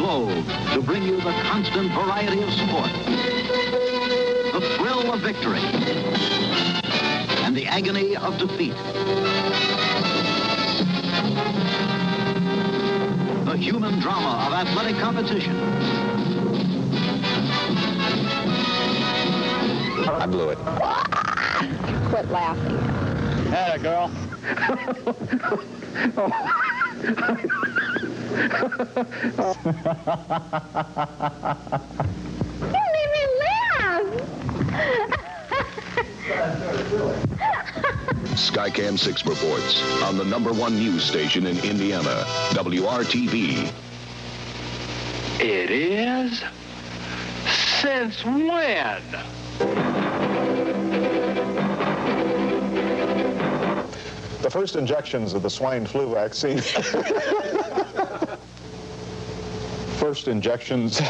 globe to bring you the constant variety of sport, the thrill of victory, and the agony of defeat. The human drama of athletic competition. I blew it. Quit laughing. Atta girl. You made me laugh. Skycam 6 reports on the #1 news station in Indiana, WRTV. It is? Since when? The first injections of the swine flu vaccine. First injections.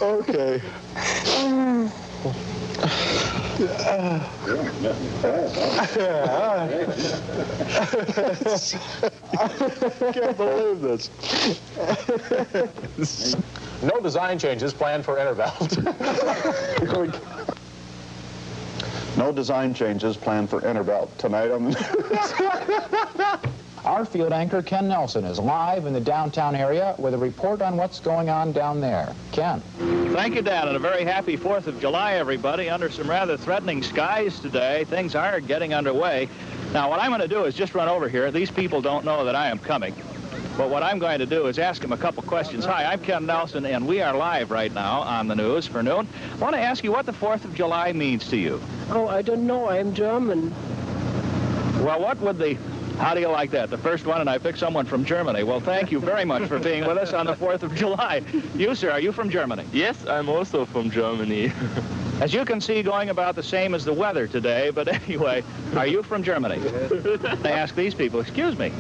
Okay. Can't believe this. No design changes planned for Intervelt. No design changes planned for Intervelt tonight on the Our field anchor, Ken Nelson, is live in the downtown area with a report on what's going on down there. Ken. Thank you, Dan, and a very happy 4th of July, everybody. Under some rather threatening skies today, things are getting underway. Now, what I'm going to do is just run over here. These people don't know that I am coming. But what I'm going to do is ask them a couple questions. Hi, I'm Ken Nelson, and we are live right now on the news for noon. I want to ask you what the 4th of July means to you. Oh, I don't know. I'm German. Well, what would the... How do you like that? The first one, and I picked someone from Germany. Well, thank you very much for being with us on the 4th of July. You, sir, are you from Germany? Yes, I'm also from Germany. As you can see, going about the same as the weather today, but anyway, are you from Germany? I ask these people, excuse me.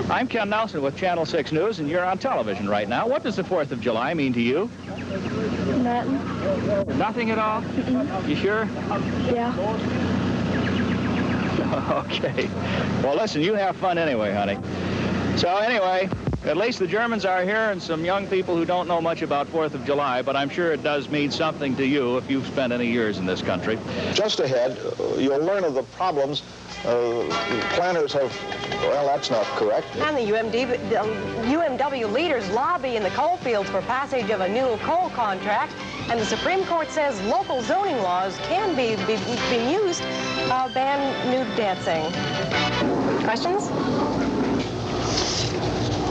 I'm Ken Nelson with Channel 6 News, and you're on television right now. What does the 4th of July mean to you? Nothing. Nothing at all? You sure? Yeah. Okay. Well, listen, you have fun anyway, honey. So anyway, at least the Germans are here and some young people who don't know much about 4th of July, but I'm sure it does mean something to you if you've spent any years in this country. Just ahead, you'll learn of the problems planners have. Well, that's not correct. And the UMW leaders lobby in the coal fields for passage of a new coal contract, and the Supreme Court says local zoning laws can be used to ban nude dancing. Questions?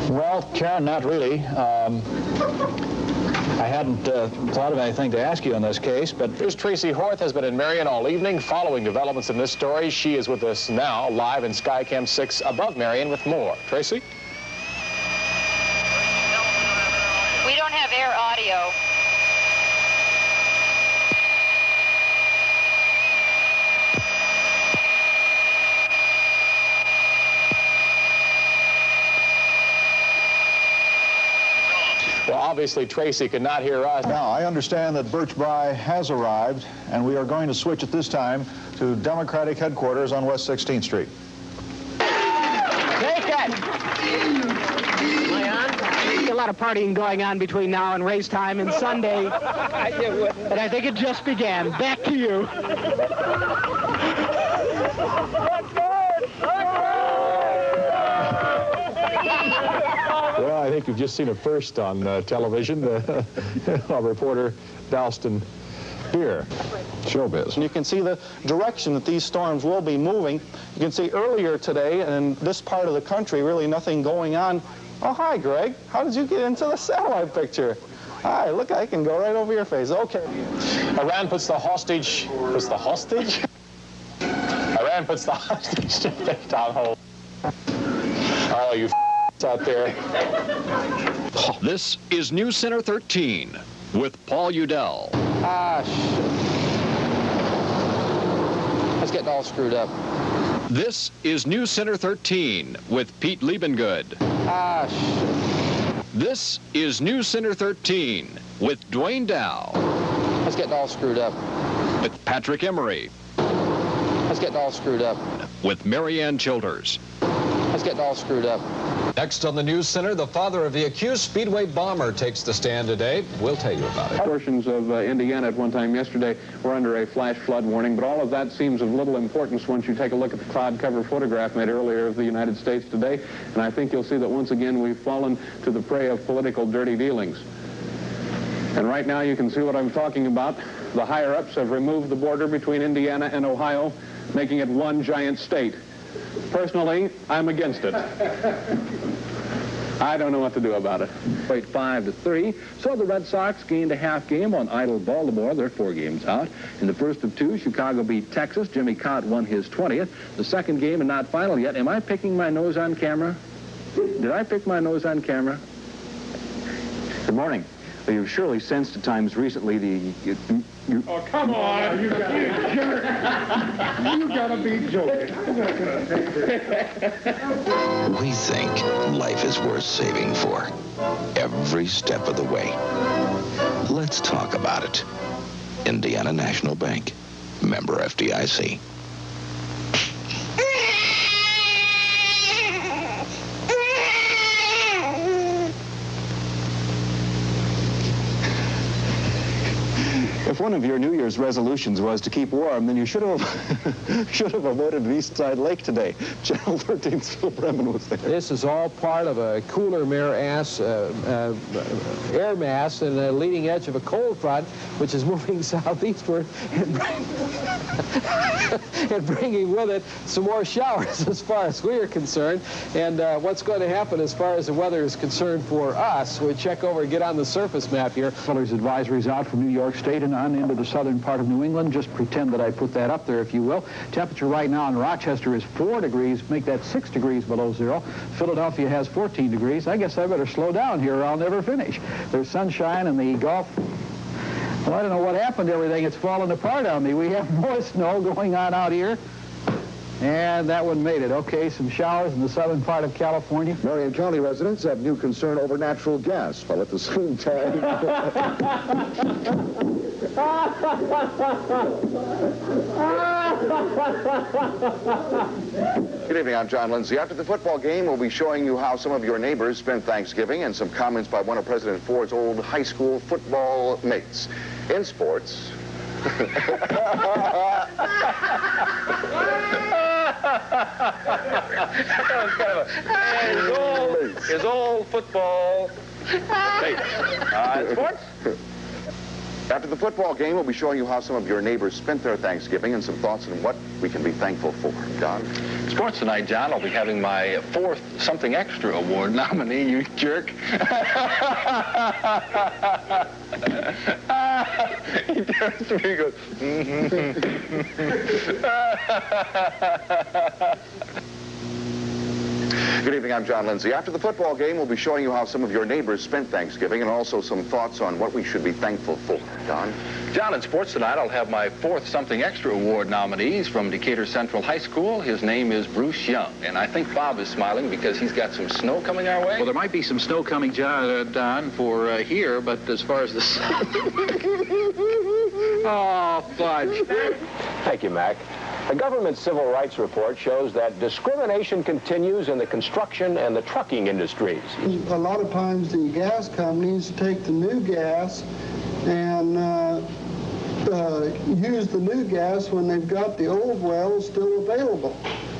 Well, Karen, not really. I hadn't thought of anything to ask you on this case, but... Here's Tracy Horth, has been in Marion all evening following developments in this story. She is with us now, live in Skycam 6 above Marion with more. Tracy? We don't have air audio. Well, obviously, Tracy could not hear us. Now, I understand that Birch-Bry has arrived, and we are going to switch at this time to Democratic headquarters on West 16th Street. Take it! A lot of partying going on between now and race time and Sunday. And I think it just began. Back to you. Well, I think you've just seen it first on television. Our reporter doused in beer. Showbiz. And you can see the direction that these storms will be moving. You can see earlier today in this part of the country, really nothing going on. Oh, hi, Greg. How did you get into the satellite picture? Hi, look, I can go right over your face. Okay. Iran puts the hostage... Puts the hostage? Iran puts the hostage to on hold. Oh, you out there. This is News Center 13 with Paul Udell. Ah, shit. That's getting all screwed up. This is News Center 13 with Pete Liebengood. Ah, shit. This is News Center 13 with Dwayne Dow. It's getting all screwed up. With Patrick Emery. It's getting all screwed up. With Marianne Childers. It's getting all screwed up. Next on the News Center, the father of the accused Speedway bomber takes the stand today. We'll tell you about it. Portions of Indiana at one time yesterday were under a flash flood warning, but all of that seems of little importance once you take a look at the cloud cover photograph made earlier of the United States today, and I think you'll see that once again we've fallen to the prey of political dirty dealings. And right now you can see what I'm talking about. The higher-ups have removed the border between Indiana and Ohio, making it one giant state. Personally, I'm against it. I don't know what to do about it. 5-3. So the Red Sox gained a half game on idle Baltimore. They're 4 games out. In the first of 2, Chicago beat Texas. Jimmy Cott won his 20th. The second game and not final yet. Am I picking my nose on camera? Did I pick my nose on camera? Good morning. Well, you've surely sensed at times recently Oh, come on! You jerk! You gotta be joking. We think life is worth saving for every step of the way. Let's talk about it. Indiana National Bank, member FDIC. If one of your New Year's resolutions was to keep warm, then you should have avoided East Side Lake today. Channel 13's Phil Bremen was there. This is all part of a cooler air mass and the leading edge of a cold front, which is moving southeastward and bringing with it some more showers as far as we are concerned. And what's going to happen as far as the weather is concerned for us, we check over and get on the surface map here. Weather's advisories out from New York State and on into the southern part of New England. Just pretend that I put that up there, if you will. Temperature right now in Rochester is 4 degrees. Make that 6 degrees below zero. Philadelphia has 14 degrees. I guess I better slow down here or I'll never finish. There's sunshine and the Gulf. Well, I don't know what happened to everything. It's falling apart on me. We have more snow going on out here. And that one made it. Okay, some showers in the southern part of California. Marion County residents have new concern over natural gas, while at the same time... Good evening, I'm John Lindsay. After the football game, we'll be showing you how some of your neighbors spent Thanksgiving and some comments by one of President Ford's old high school football mates. In sports... His old football mate. Sports? After the football game, we'll be showing you how some of your neighbors spent their Thanksgiving and some thoughts on what we can be thankful for. Don? Sports tonight, John. I'll be having my 4th Something Extra Award nominee, you jerk. He turns to me and goes, Good evening, I'm John Lindsay. After the football game, we'll be showing you how some of your neighbors spent Thanksgiving and also some thoughts on what we should be thankful for. Don? John, in sports tonight, I'll have my 4th Something Extra Award nominees from Decatur Central High School. His name is Bruce Young, and I think Bob is smiling because he's got some snow coming our way. Well, there might be some snow coming, John, Don, for here, but as far as the... Oh, fudge. Thank you, Mac. A government civil rights report shows that discrimination continues in the construction and the trucking industries. A lot of times the gas companies take the new gas and use the new gas when they've got the old wells still available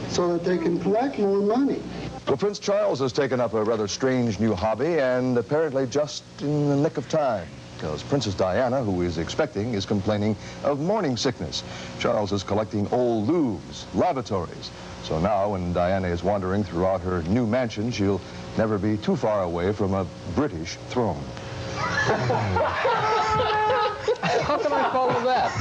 so that they can collect more money. Well, Prince Charles has taken up a rather strange new hobby, and apparently just in the nick of time, because Princess Diana, who is expecting, is complaining of morning sickness. Charles is collecting old looms, lavatories. So now, when Diana is wandering throughout her new mansion, she'll never be too far away from a British throne. How can I follow that?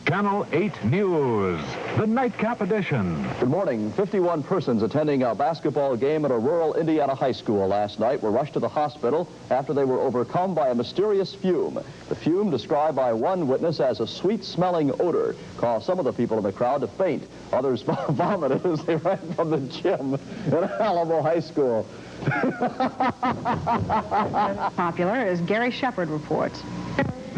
Channel 8 News, the Nightcap Edition. Good morning. 51 persons attending a basketball game at a rural Indiana high school last night were rushed to the hospital after they were overcome by a mysterious fume. The fume, described by one witness as a sweet-smelling odor, caused some of the people in the crowd to faint. Others vomited as they ran from the gym at Alamo High School. Popular, as Gary Shepard reports.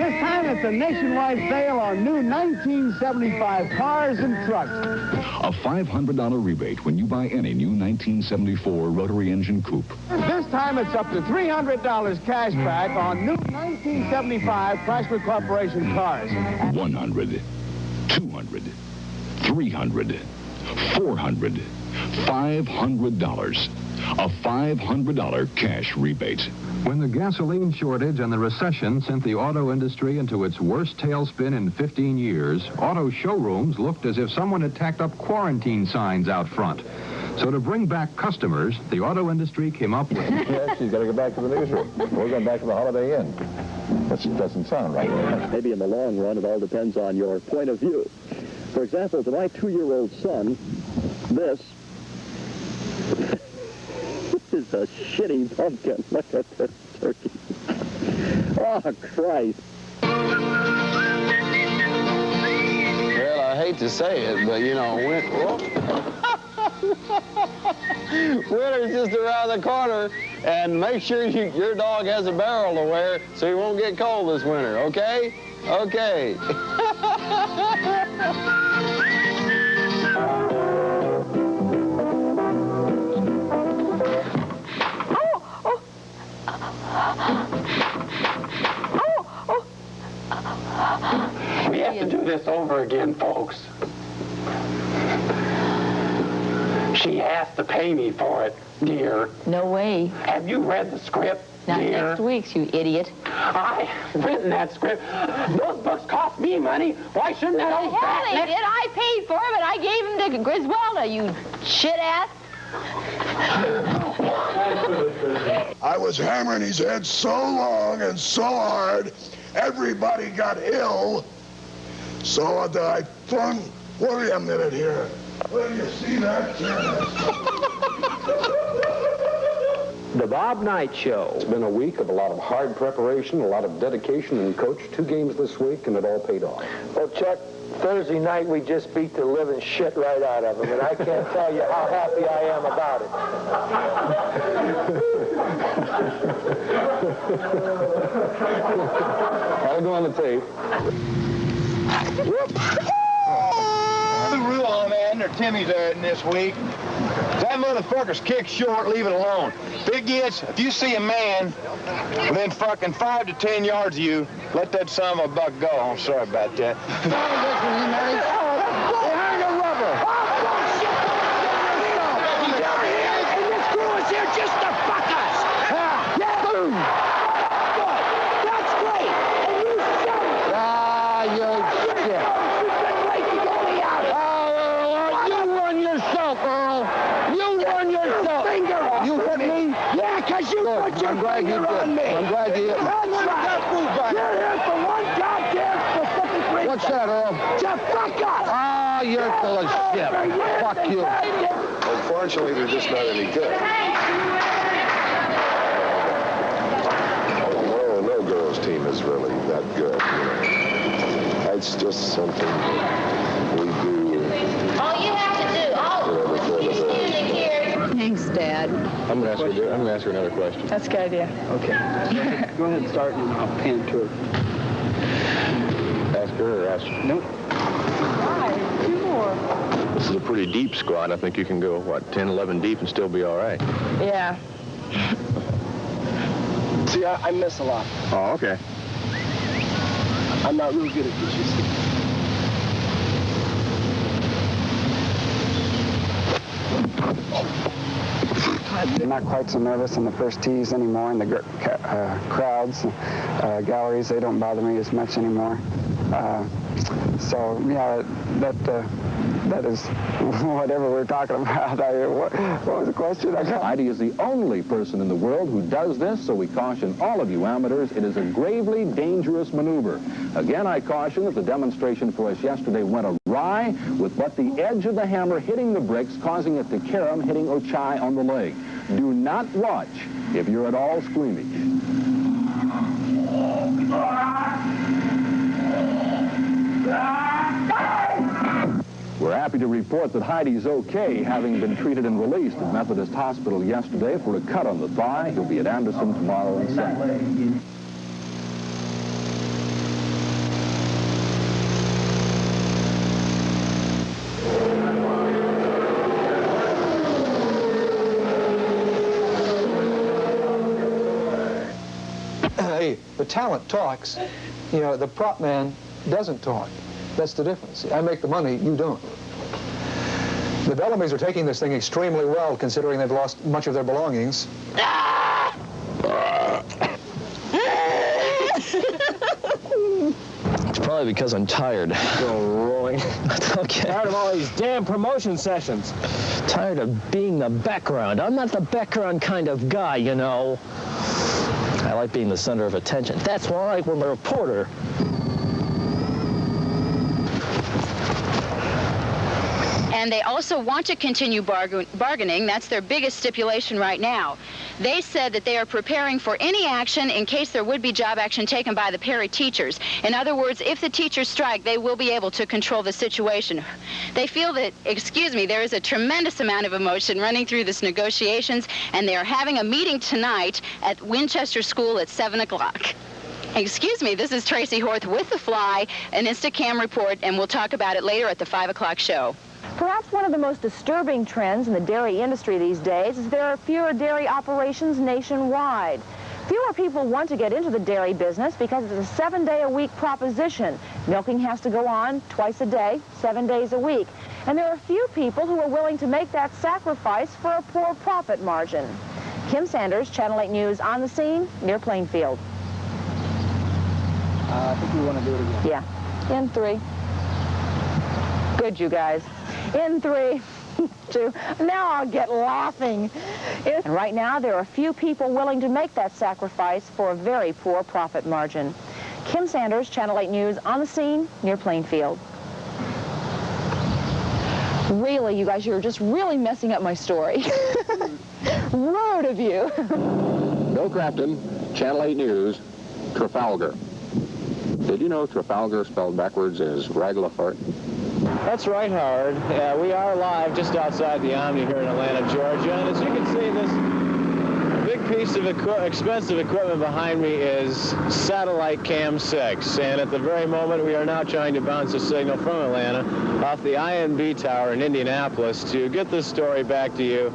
This time it's a nationwide sale on new 1975 cars and trucks. A $500 rebate when you buy any new 1974 rotary engine coupe. This time it's up to $300 cash back on new 1975 Chrysler Corporation cars. 100, 200, 300, 400, $500. A $500 cash rebate. When the gasoline shortage and the recession sent the auto industry into its worst tailspin in 15 years, auto showrooms looked as if someone had tacked up quarantine signs out front. So to bring back customers, the auto industry came up with... Yes, she's got to go back to the newsroom. We're going back to the Holiday Inn. That doesn't sound right. Maybe in the long run, it all depends on your point of view. For example, to my 2-year-old son, this is a shitty pumpkin. Look at this turkey. Oh, Christ. Well, I hate to say it, but, you know, winter's just around the corner, and make sure your dog has a barrel to wear so he won't get cold this winter, okay? Okay. We have to do this over again, folks. She has to pay me for it, dear. No way. Have you read the script, Not dear? next week's, you idiot. I've written that script. Those books cost me money. Why shouldn't that old Hell, they did. I paid for them, and I gave them to Griswelda, you shit-ass. I was hammering his head so long and so hard, everybody got ill. So I flung, wait a minute here. Well, you see that? The Bob Knight Show. It's been a week of a lot of hard preparation, a lot of dedication, and Coach, 2 games this week, and it all paid off. Well, Chuck, Thursday night we just beat the living shit right out of them, and I can't tell you how happy I am about it. That'll go on the tape. The rule on that, or Timmy's this week. That motherfucker's kick short, leave it alone. If you see a man within fucking 5 to 10 yards of you, let that son of a buck go. I'm sorry about that. Behind the rubber. And this crew is here just to fuck us. Yeah. Boom. Good. That's great. And you shut it. You shit. You've been late to go me out. You run yourself, Earl. You run yourself. You hit me? Yeah, because you put your finger on me. I'm glad you hit me. That's right. You're here for one goddamn specific reason. What's that, Earl? To fuck us. Ah, you're full of shit. Fuck you. Unfortunately, they're just not any good. Well, no girls' team is really that good, you know. It's just something that we do. All you have to do, standing here. Thanks, Dad. I'm going to ask her another question. That's a good idea. Okay. Go ahead and start, and I'll pan to her. Ask her or ask her? Nope. Why? 2 more. This is a pretty deep squad. I think you can go, 10, 11 deep and still be all right. Yeah. See, I miss a lot. Oh, okay. I'm not real good at this, you see. I'm not quite so nervous on the first tees anymore, and the crowds, galleries, they don't bother me as much anymore. So, yeah, that is whatever we're talking about. What was the question? Heidi is the only person in the world who does this, so we caution all of you amateurs, it is a gravely dangerous maneuver. Again, I caution that the demonstration for us yesterday went awry with but the edge of the hammer hitting the bricks, causing it to carom, hitting Ochai on the leg. Do not watch if you're at all squeamish. We're happy to report that Heidi's okay, having been treated and released at Methodist Hospital yesterday for a cut on the thigh. He'll be at Anderson tomorrow and Sunday. the talent talks. You know, the prop man doesn't talk. That's the difference. I make the money, you don't. The Bellamy's are taking this thing extremely well, considering they've lost much of their belongings. It's probably because I'm tired. Go rolling. Okay. Tired of all these damn promotion sessions. Tired of being the background. I'm not the background kind of guy, you know. I like being the center of attention. That's why I like when I'm a reporter. And they also want to continue bargaining. That's their biggest stipulation right now. They said that they are preparing for any action in case there would be job action taken by the Perry teachers. In other words, if the teachers strike, they will be able to control the situation. They feel that, there is a tremendous amount of emotion running through this negotiations, and they are having a meeting tonight at Winchester School at 7 o'clock. This is Tracy Horth with The Fly, an Instacam report, and we'll talk about it later at the 5 o'clock show. Perhaps one of the most disturbing trends in the dairy industry these days is there are fewer dairy operations nationwide. Fewer people want to get into the dairy business because it's a 7-day-a-week proposition. Milking has to go on twice a day, 7 days a week. And there are few people who are willing to make that sacrifice for a poor profit margin. Kim Sanders, Channel 8 News, on the scene near Plainfield. I think we want to do it again. Yeah, in 3. Good, you guys. In 3, 2, now I'll get laughing. And right now, there are few people willing to make that sacrifice for a very poor profit margin. Kim Sanders, Channel 8 News, on the scene near Plainfield. Really, you guys, you're just really messing up my story. Rude of you. Bill Crafton, Channel 8 News, Trafalgar. Did you know Trafalgar spelled backwards is Raglafort? That's right, Howard. We are live just outside the Omni here in Atlanta, Georgia. And as you can see, this big piece of expensive equipment behind me is Satellite Cam 6. And at the very moment, we are now trying to bounce a signal from Atlanta off the INB tower in Indianapolis to get this story back to you.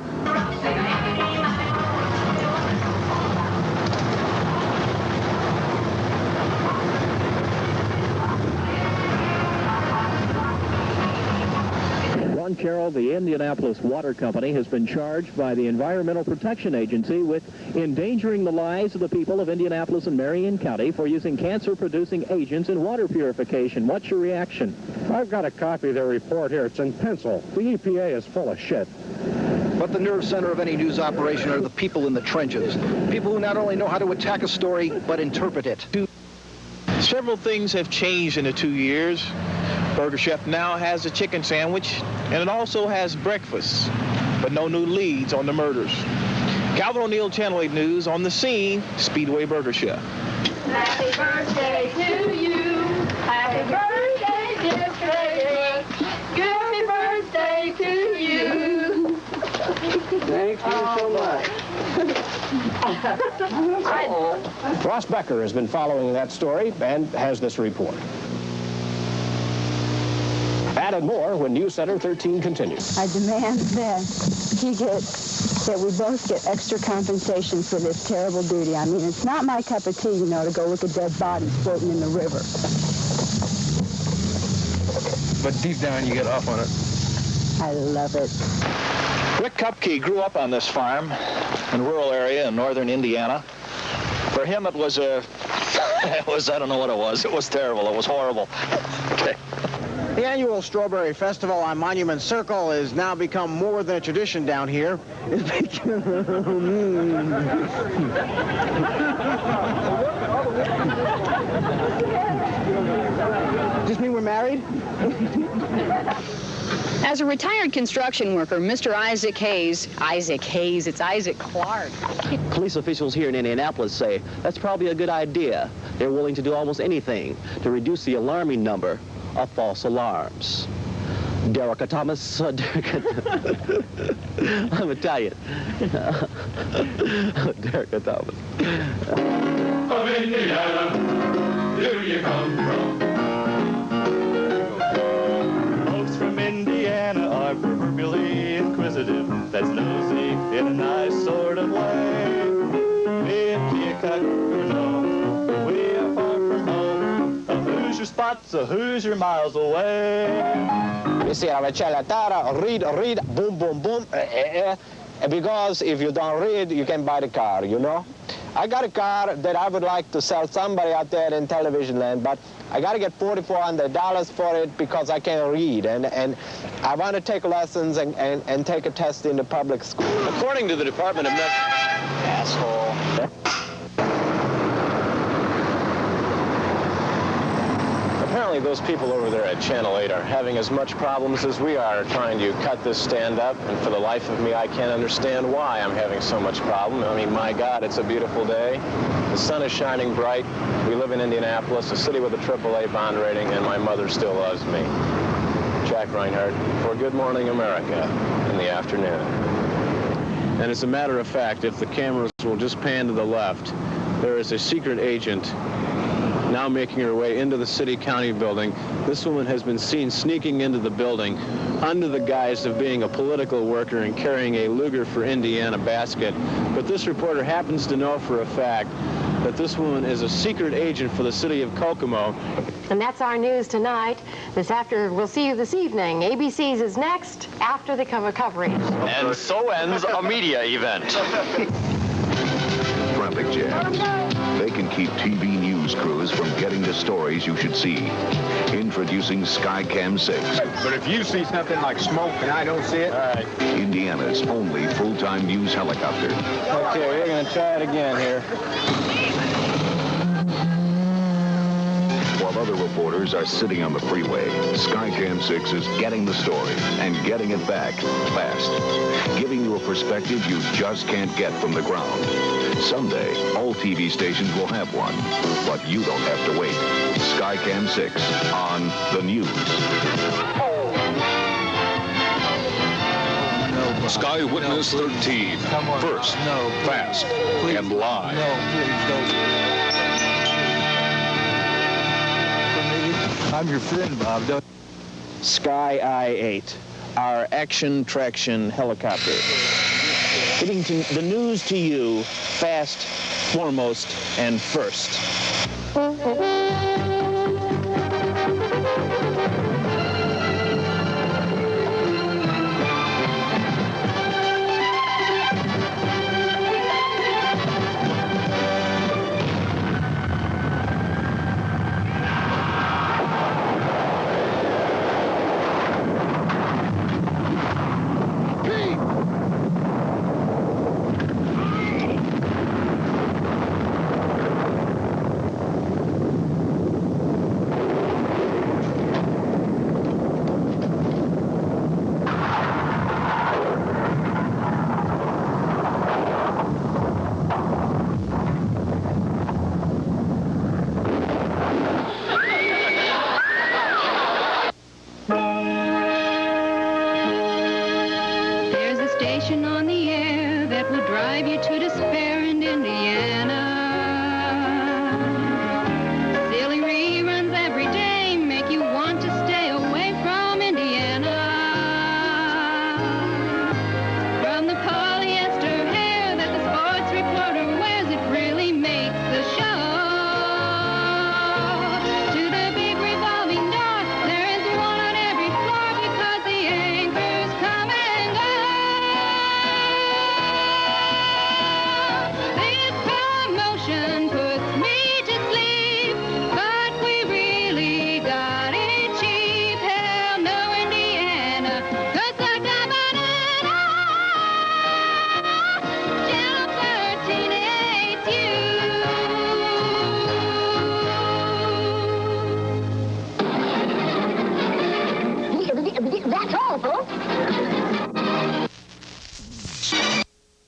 Carroll, the Indianapolis Water Company, has been charged by the Environmental Protection Agency with endangering the lives of the people of Indianapolis and Marion County for using cancer-producing agents in water purification. What's your reaction? I've got a copy of their report here. It's in pencil. The EPA is full of shit. But the nerve center of any news operation are the people in the trenches. People who not only know how to attack a story, but interpret it. Several things have changed in the 2 years. Burger Chef now has a chicken sandwich, and it also has breakfast, but no new leads on the murders. Calvin O'Neill, Channel 8 News, on the scene, Speedway Burger Chef. Happy birthday to you. Happy birthday, dear Frederick. Happy birthday to you. Thank you so much. Ross Becker has been following that story and has this report. That and more when News Center 13 continues. I demand that we both get extra compensation for this terrible duty. I mean, it's not my cup of tea, you know, to go look at dead bodies floating in the river. But deep down, you get off on it. I love it. Rick Kupke grew up on this farm in a rural area in northern Indiana. For him, it was I don't know what it was. It was terrible. It was horrible. Okay. The annual Strawberry Festival on Monument Circle has now become more than a tradition down here. Does this mean we're married? As a retired construction worker, Mr. Isaac Hayes, it's Isaac Clark. Police officials here in Indianapolis say that's probably a good idea. They're willing to do almost anything to reduce the alarming number of false alarms. Derek Thomas, I'm Italian. Derek Thomas. From Indiana, here you come from. Folks from Indiana are proverbially inquisitive. That's nosy in a nice sort of way. Me and Keokuk, no, we spots, so who's your miles away? You see, I tell read, boom, boom, boom. Because if you don't read, you can buy the car, you know? I got a car that I would like to sell somebody out there in television land, but I got to get $4,400 for it because I can't read. And I want to take lessons and take a test in the public school. According to the Department of Asshole. Apparently those people over there at Channel 8 are having as much problems as we are trying to cut this stand up, and for the life of me, I can't understand why I'm having so much problem. I mean, my God, it's a beautiful day. The sun is shining bright. We live in Indianapolis, a city with a AAA bond rating, and my mother still loves me. Jack Reinhardt for Good Morning America in the afternoon. And as a matter of fact, if the cameras will just pan to the left, there is a secret agent now making her way into the city-county building. This woman has been seen sneaking into the building under the guise of being a political worker and carrying a Luger for Indiana basket. But this reporter happens to know for a fact that this woman is a secret agent for the city of Kokomo. And that's our news tonight. We'll see you this evening. ABC's is next after the coverage. And so ends a media event. Traffic jams. They can keep TV news crews from getting the stories you should see. Introducing Skycam 6. But if you see something like smoke and I don't see it, all right. Indiana's only full-time news helicopter. Okay, we're going to try it again here. While other reporters are sitting on the freeway, Skycam 6 is getting the story and getting it back fast, giving you a perspective you just can't get from the ground. Someday, all TV stations will have one, but you don't have to wait. Skycam 6 on the news. Sky Witness 13. First, fast, and live. I'm your friend, Bob. Sky I-8, our action traction helicopter. Getting the news to you fast, foremost, and first. There's a station on the air that will drive you to despair and Indiana.